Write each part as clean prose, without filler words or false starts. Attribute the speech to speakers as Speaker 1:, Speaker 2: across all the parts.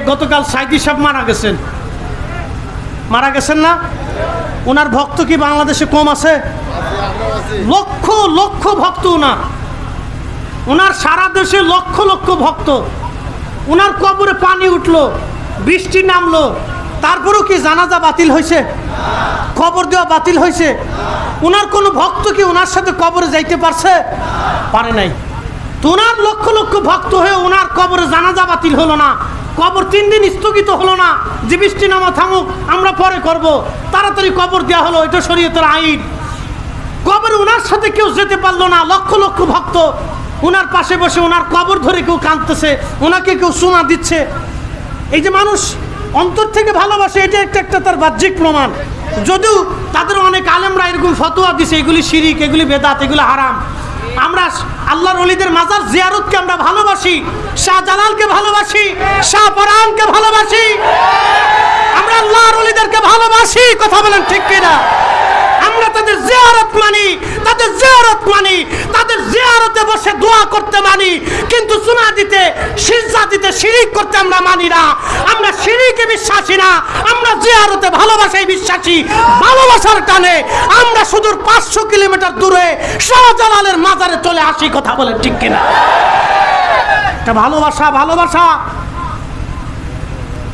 Speaker 1: গতকাল সাইদি সাহেব মারা গেছেন না? ওনার ভক্ত কি বাংলাদেশে কম আছে? লক্ষ লক্ষ ভক্ত ওনার সারা দেশে লক্ষ লক্ষ ভক্ত। ওনার কবরে পানি উঠলো, বৃষ্টি নামলো, তারপরেও কি জানাজা বাতিল হয়েছে? কবর দেওয়া বাতিল হয়েছে? ওনার কোনো ভক্ত কি ওনার সাথে কবরে যাইতে পারে নাই? তো ওনার লক্ষ লক্ষ ভক্ত হয়ে ওনার কবরে জানাজা বাতিল হলো না, কবর 3 দিন স্থগিত হলো না যে বৃষ্টি নামা থামুক, আমরা পরে করব, তাড়াতাড়ি কবর দেওয়া হলো, এটা শরীয়তের আইন। কবরে ওনার সাথে কেউ যেতে পারলো না, লক্ষ লক্ষ ভক্ত ওনার পাশে বসে ওনার কবর ধরে কেউ কাঁদতেছে, ওনাকে কেউ সোনা দিচ্ছে। এই যে মানুষ অন্তর থেকে ভালোবাসে, এটা একটা তার বাহ্যিক প্রমাণ। যদিও তাদের অনেক আলেমরা এরকম ফতোয়া দিছে এগুলি শিরিক, এগুলি বেদাত, এগুলি হারাম। আমরা আল্লাহর ওলিদের মাজার জিয়ারতকে আমরা ভালোবাসি, শাহজালালকে ভালোবাসি, শাহপরানকে ভালোবাসি, আমরা আল্লাহর ওলিদেরকে ভালোবাসি। কথা বলেন ঠিক কিনা? আমরা তাদের জিয়ারত মানি, তাদের জিয়ারতে বসে দোয়া করতে মানি, কিন্তু চুনা দিতে, সিজদা দিতে, শিরিক করতে আমরা মানি না। আমরা শিরিকে বিশ্বাসী না, আমরা জিয়ারতে ভালোবাসায় বিশ্বাসী। ভালোবাসার টানে আমরা সুদূর 500 কিলোমিটার দূরে শাহজালালের মাজারে চলে আসি। কথা বলেন ঠিক কিনা?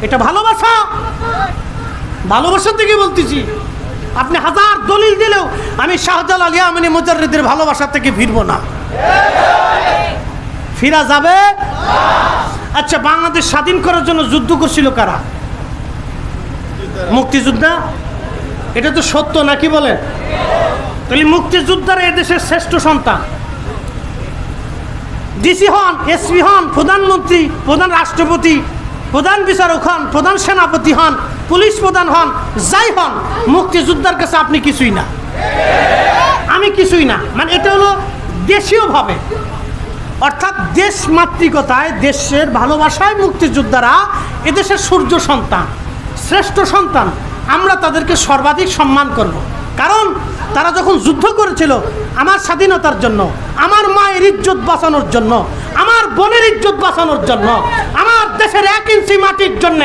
Speaker 1: এটা ভালোবাসা থেকে বলতেছি। আপনি হাজার দলিল দিলেও আমি শাহজালাল ইয়ামানি মুজাররিদের ভালোবাসা থেকে ফিরবো না। ফিরা যাবে? আচ্ছা, বাংলাদেশ স্বাধীন করার জন্য যুদ্ধ করছিল কারা? মুক্তিযোদ্ধা। এটা তো সত্য নাকি বলেন? তাহলে মুক্তিযোদ্ধারা এদেশের শ্রেষ্ঠ সন্তান। ডিসি হন, এসপি হন, প্রধানমন্ত্রী, প্রধান রাষ্ট্রপতি, প্রধান বিচারক হন, প্রধান সেনাপতি হন, পুলিশ প্রধান হন, যাই হন, মুক্তিযোদ্ধার কাছে আপনি কিছুই না, আমি কিছুই না। মানে এটা হলো দেশীয়ভাবে, অর্থাৎ দেশ মাতৃকতায়, দেশের ভালোবাসায় মুক্তিযোদ্ধারা এদেশের সূর্য সন্তান, শ্রেষ্ঠ সন্তান। আমরা তাদেরকে সর্বাধিক সম্মান করব, কারণ তারা যখন যুদ্ধ করেছিল আমার স্বাধীনতার জন্য, আমার মায়ের ইজ্জত বাঁচানোর জন্য, আমার বোনের ইজ্জত বাঁচানোর জন্য, আমার দেশের 1 ইঞ্চি মাটির জন্য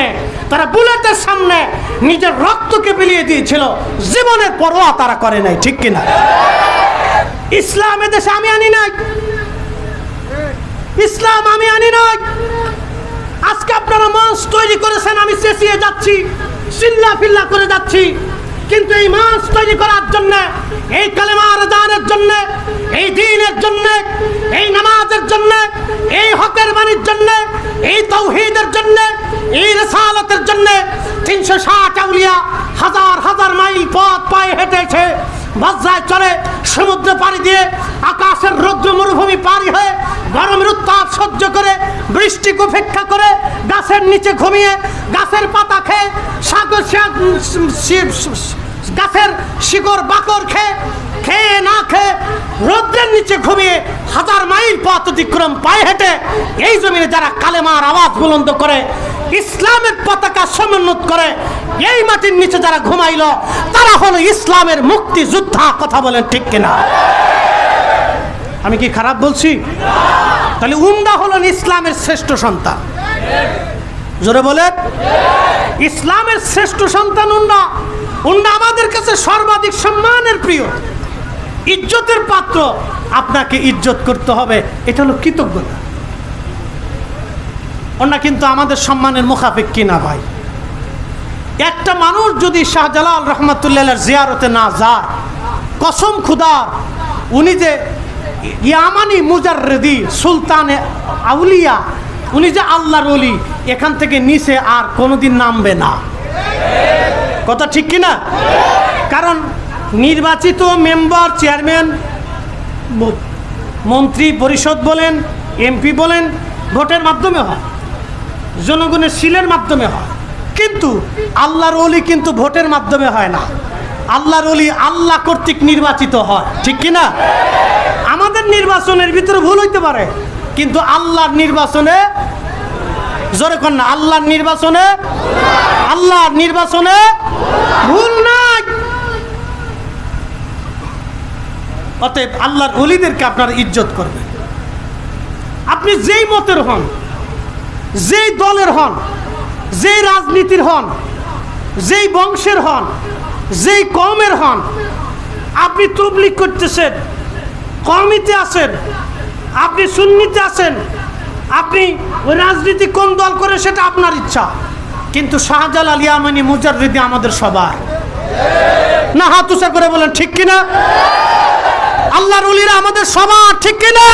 Speaker 1: তারা বুলেটের সামনে নিজের রক্তকে বিলিয়ে দিয়েছিল, জীবনের পরোয়া তারা করে নাই। ঠিক কিনা? ইসলাম এদেশে আমি আনি নাই, ইসলাম আমি আনি নাই। আজকে আপনারা মঞ্চ তৈরি করেছেন, আমি চেঁচিয়ে যাচ্ছি, চিল্লা ফিল্লা করে যাচ্ছি, কিন্তু এই মঞ্চ তৈরি করার জন্য, এই কালেমার আযানের জন্য, এই দ্বীনের জন্য, এই নামাজের জন্য, এই হকের বাণীর জন্য, এই তাওহীদের জন্য, এই রিসালাতের জন্য 360 আউলিয়া হাজার হাজার মাইল পথ পায়ে হেঁটেছে, বজ্রায় চলে, সমুদ্র পাড়ি দিয়ে, আকাশের রৌদ্র মরুভূমি পাড়ি হয়ে, গরমের উত্তাপ সহ্য করে, বৃষ্টিকে উপেক্ষা করে, গাছের নিচে ঘুমিয়ে, গাছের পাতা খেয়ে, গাছের শিকড় বাকড় খেয়ে না খেয়ে, রৌদ্রের নিচে ঘুমিয়ে, হাজার মাইল পথ অতিক্রম পায়ে হেঁটে এই জমিনে যারা কালেমার আওয়াজ বুলন্দ করে, ইসলামের পতাকা সমুন্নত করে, এই মাটির নিচে যারা ঘুমাইল, তারা হলো ইসলামের মুক্তিযোদ্ধা। কথা বলেন ঠিক কিনা? আমি কি খারাপ বলছি? তাহলে উমরা হলেন ইসলামের শ্রেষ্ঠ সন্তান। জোরে বলেন, ইসলামের শ্রেষ্ঠ সন্তান উমরা। উমরা আমাদের কাছে সর্বাধিক সম্মানের প্রিয়, ইজ্জতের পাত্র। আপনাকে ইজ্জত করতে হবে, এটা হলো কৃতজ্ঞতা। ওনা কিন্তু আমাদের সম্মানের মুখাফিক কিনা ভাই। একটা মানুষ যদি শাহজালাল রহমাতুল্লাহ জিয়ারতে না যায়, কসম খুদার, উনি যে ইয়ামানি মুজাররিদি সুলতানে আউলিয়া, উনি যে আল্লাহর ওলি, এখান থেকে নিচে আর কোনোদিন নামবে না। কথা ঠিক কিনা? কারণ নির্বাচিত মেম্বার, চেয়ারম্যান, মন্ত্রী পরিষদ বলেন, এমপি বলেন, ভোটের মাধ্যমে হয়, জনগণের সিলের মাধ্যমে হয়, কিন্তু আল্লাহর ওলি কিন্তু ভোটের মাধ্যমে হয় না। আল্লাহর ওলি আল্লাহ কর্তৃক নির্বাচিত হয়। ঠিক কিনা? আমাদের নির্বাচনের ভিতরে ভুল হইতে পারে, কিন্তু আল্লাহর নির্বাচনে, জোরে কর না, আল্লাহর নির্বাচনে ভুল নাই। অতএব আল্লাহর ওলিদেরকে আপনারা ইজ্জত করবেন। আপনি যেই মতের হন, যেই দলের হন, যেই রাজনীতির হন, যেই বংশের হন, যেই কওমের হন, আপনি তাবলীগ করতেছেন, কওমিতে আছেন, আপনি সুন্নিতে আছেন, আপনি ওই রাজনীতি কোন দল করে সেটা আপনার ইচ্ছা, কিন্তু শাহজালাল, ইয়ামানি, মুজাররিদি আমাদের সবার। না হাত উঁচা করে বলেন ঠিক কিনা? আল্লাহর ওলিরা আমাদের সবার, ঠিক কিনা?